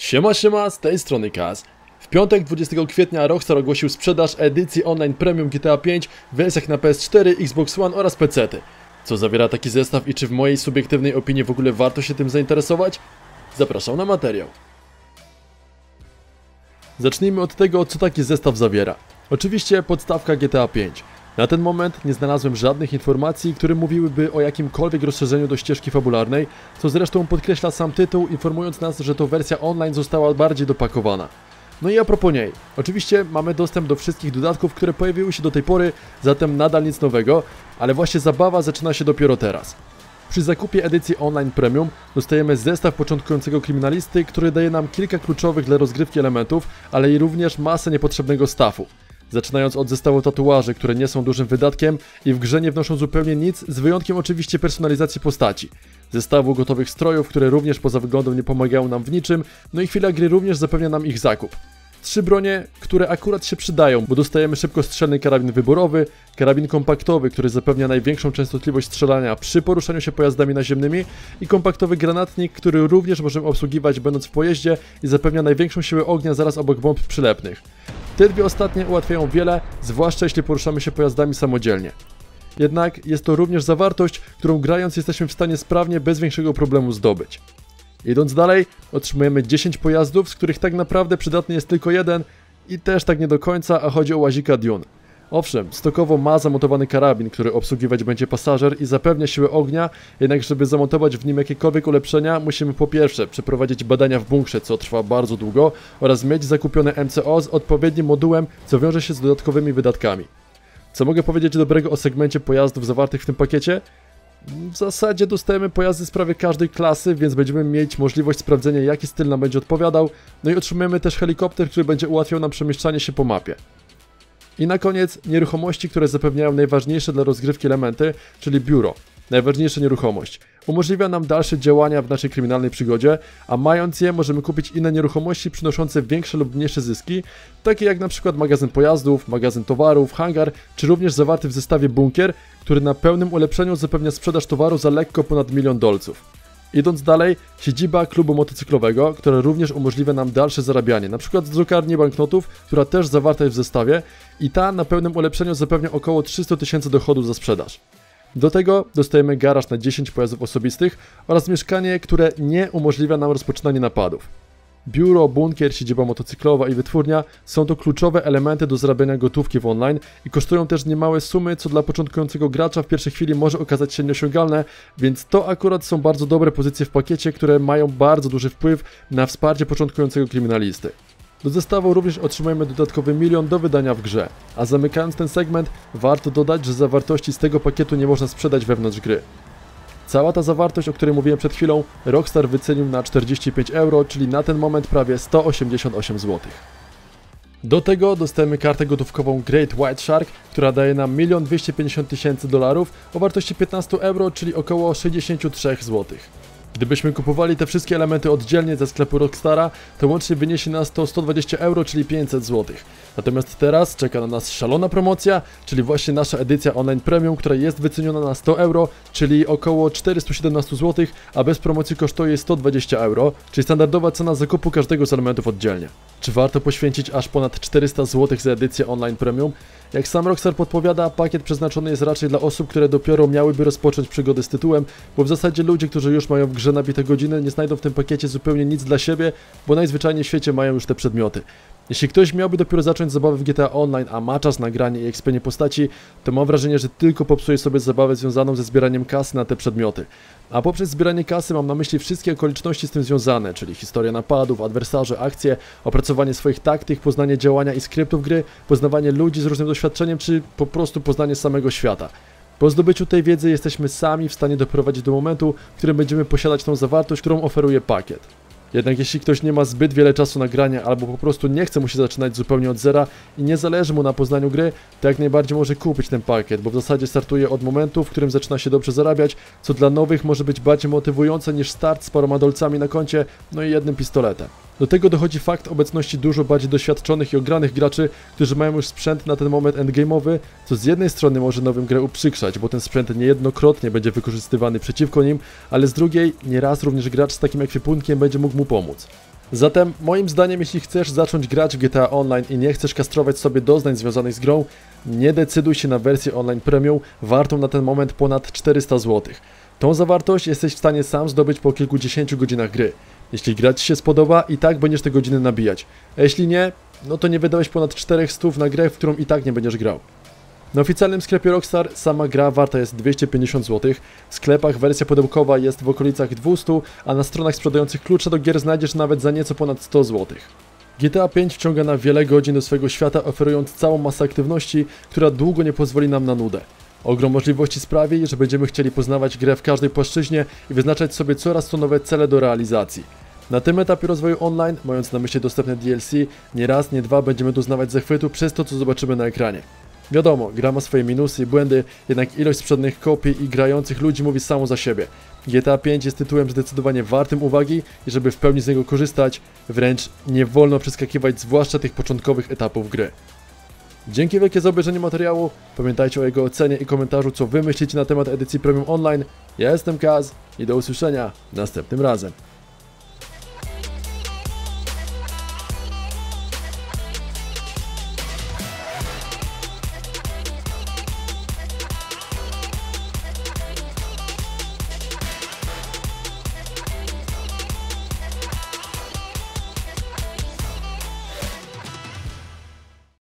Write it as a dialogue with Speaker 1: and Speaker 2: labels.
Speaker 1: Siema, z tej strony Kaz. W piątek 20 kwietnia Rockstar ogłosił sprzedaż edycji online Premium GTA 5 w wersjach na PS4, Xbox One oraz PC-ty. Co zawiera taki zestaw i czy w mojej subiektywnej opinii w ogóle warto się tym zainteresować? Zapraszam na materiał. Zacznijmy od tego, co taki zestaw zawiera. Oczywiście podstawka GTA 5. Na ten moment nie znalazłem żadnych informacji, które mówiłyby o jakimkolwiek rozszerzeniu do ścieżki fabularnej, co zresztą podkreśla sam tytuł, informując nas, że to wersja online została bardziej dopakowana. No i a propos niej, oczywiście mamy dostęp do wszystkich dodatków, które pojawiły się do tej pory, zatem nadal nic nowego, ale właśnie zabawa zaczyna się dopiero teraz. Przy zakupie edycji online Premium dostajemy zestaw początkującego kryminalisty, który daje nam kilka kluczowych dla rozgrywki elementów, ale i również masę niepotrzebnego staffu. Zaczynając od zestawu tatuaży, które nie są dużym wydatkiem i w grze nie wnoszą zupełnie nic, z wyjątkiem oczywiście personalizacji postaci. Zestawu gotowych strojów, które również poza wyglądem nie pomagają nam w niczym, no i chwila gry również zapewnia nam ich zakup. 3 bronie, które akurat się przydają, bo dostajemy szybkostrzelny karabin wyborowy, karabin kompaktowy, który zapewnia największą częstotliwość strzelania przy poruszaniu się pojazdami naziemnymi i kompaktowy granatnik, który również możemy obsługiwać będąc w pojeździe i zapewnia największą siłę ognia zaraz obok bomb przylepnych. Te dwie ostatnie ułatwiają wiele, zwłaszcza jeśli poruszamy się pojazdami samodzielnie. Jednak jest to również zawartość, którą grając jesteśmy w stanie sprawnie, bez większego problemu zdobyć. Idąc dalej, otrzymujemy 10 pojazdów, z których tak naprawdę przydatny jest tylko jeden i też tak nie do końca, a chodzi o łazika Dune. Owszem, stokowo ma zamontowany karabin, który obsługiwać będzie pasażer i zapewnia siłę ognia, jednak żeby zamontować w nim jakiekolwiek ulepszenia, musimy po pierwsze przeprowadzić badania w bunkrze, co trwa bardzo długo, oraz mieć zakupione MCO z odpowiednim modułem, co wiąże się z dodatkowymi wydatkami. Co mogę powiedzieć dobrego o segmencie pojazdów zawartych w tym pakiecie? W zasadzie dostajemy pojazdy z prawie każdej klasy, więc będziemy mieć możliwość sprawdzenia, jaki styl nam będzie odpowiadał, no i otrzymujemy też helikopter, który będzie ułatwiał nam przemieszczanie się po mapie. I na koniec nieruchomości, które zapewniają najważniejsze dla rozgrywki elementy, czyli biuro. Najważniejsza nieruchomość. Umożliwia nam dalsze działania w naszej kryminalnej przygodzie, a mając je możemy kupić inne nieruchomości przynoszące większe lub mniejsze zyski, takie jak na przykład magazyn pojazdów, magazyn towarów, hangar, czy również zawarty w zestawie bunkier, który na pełnym ulepszeniu zapewnia sprzedaż towaru za lekko ponad $1 000 000. Idąc dalej, siedziba klubu motocyklowego, która również umożliwia nam dalsze zarabianie, np. z drukarni banknotów, która też zawarta jest w zestawie i ta na pełnym ulepszeniu zapewnia około 300 000 dochodów za sprzedaż. Do tego dostajemy garaż na 10 pojazdów osobistych oraz mieszkanie, które nie umożliwia nam rozpoczynania napadów. Biuro, bunkier, siedziba motocyklowa i wytwórnia są to kluczowe elementy do zarabiania gotówki w online i kosztują też niemałe sumy, co dla początkującego gracza w pierwszej chwili może okazać się nieosiągalne, więc to akurat są bardzo dobre pozycje w pakiecie, które mają bardzo duży wpływ na wsparcie początkującego kryminalisty. Do zestawu również otrzymujemy dodatkowy $1 000 000 do wydania w grze, a zamykając ten segment, warto dodać, że zawartości z tego pakietu nie można sprzedać wewnątrz gry. Cała ta zawartość, o której mówiłem przed chwilą, Rockstar wycenił na 45 €, czyli na ten moment prawie 188 zł. Do tego dostajemy kartę gotówkową Great White Shark, która daje nam $1 250 000 o wartości 15 €, czyli około 63 zł. Gdybyśmy kupowali te wszystkie elementy oddzielnie ze sklepu Rockstara, to łącznie wyniesie nas to 120 €, czyli 500 zł. Natomiast teraz czeka na nas szalona promocja, czyli właśnie nasza edycja online Premium, która jest wyceniona na 100 €, czyli około 417 zł, a bez promocji kosztuje 120 €, czyli standardowa cena zakupu każdego z elementów oddzielnie. Czy warto poświęcić aż ponad 400 zł za edycję online Premium? Jak sam Rockstar podpowiada, pakiet przeznaczony jest raczej dla osób, które dopiero miałyby rozpocząć przygodę z tytułem, bo w zasadzie ludzie, którzy już mają w grze nabite godziny, nie znajdą w tym pakiecie zupełnie nic dla siebie, bo najzwyczajniej w świecie mają już te przedmioty. Jeśli ktoś miałby dopiero zacząć zabawę w GTA Online, a ma czas na granie i ekspienie postaci, to mam wrażenie, że tylko popsuje sobie zabawę związaną ze zbieraniem kasy na te przedmioty. A poprzez zbieranie kasy mam na myśli wszystkie okoliczności z tym związane, czyli historia napadów, adwersarze, akcje, opracowanie swoich taktyk, poznanie działania i skryptów gry, poznawanie ludzi z różnym doświadczeniem, czy po prostu poznanie samego świata. Po zdobyciu tej wiedzy jesteśmy sami w stanie doprowadzić do momentu, w którym będziemy posiadać tą zawartość, którą oferuje pakiet. Jednak jeśli ktoś nie ma zbyt wiele czasu na granie albo po prostu nie chce mu się zaczynać zupełnie od zera i nie zależy mu na poznaniu gry, to jak najbardziej może kupić ten pakiet, bo w zasadzie startuje od momentu, w którym zaczyna się dobrze zarabiać, co dla nowych może być bardziej motywujące niż start z paroma dolcami na koncie, no i jednym pistoletem. Do tego dochodzi fakt obecności dużo bardziej doświadczonych i ogranych graczy, którzy mają już sprzęt na ten moment endgame'owy, co z jednej strony może nowym grę uprzykrzać, bo ten sprzęt niejednokrotnie będzie wykorzystywany przeciwko nim, ale z drugiej nieraz również gracz z takim ekwipunkiem będzie mógł mu pomóc. Zatem moim zdaniem, jeśli chcesz zacząć grać w GTA Online i nie chcesz kastrować sobie doznań związanych z grą, nie decyduj się na wersję online premium, wartą na ten moment ponad 400 zł. Tą zawartość jesteś w stanie sam zdobyć po kilkudziesięciu godzinach gry. Jeśli gra Ci się spodoba, i tak będziesz te godziny nabijać. A jeśli nie, no to nie wydałeś ponad 400 na grę, w którą i tak nie będziesz grał. Na oficjalnym sklepie Rockstar sama gra warta jest 250 zł, w sklepach wersja pudełkowa jest w okolicach 200, a na stronach sprzedających klucze do gier znajdziesz nawet za nieco ponad 100 zł. GTA 5 wciąga na wiele godzin do swojego świata, oferując całą masę aktywności, która długo nie pozwoli nam na nudę. Ogrom możliwości sprawi, że będziemy chcieli poznawać grę w każdej płaszczyźnie i wyznaczać sobie coraz to nowe cele do realizacji. Na tym etapie rozwoju online, mając na myśli dostępne DLC, nie raz, nie dwa będziemy doznawać zachwytu przez to, co zobaczymy na ekranie. Wiadomo, gra ma swoje minusy i błędy, jednak ilość sprzedanych kopii i grających ludzi mówi samo za siebie. GTA 5 jest tytułem zdecydowanie wartym uwagi i żeby w pełni z niego korzystać, wręcz nie wolno przeskakiwać zwłaszcza tych początkowych etapów gry. Dzięki wielkie za obejrzenie materiału, pamiętajcie o jego ocenie i komentarzu, co wy myślicie na temat edycji Premium Online. Ja jestem Kaz i do usłyszenia następnym razem.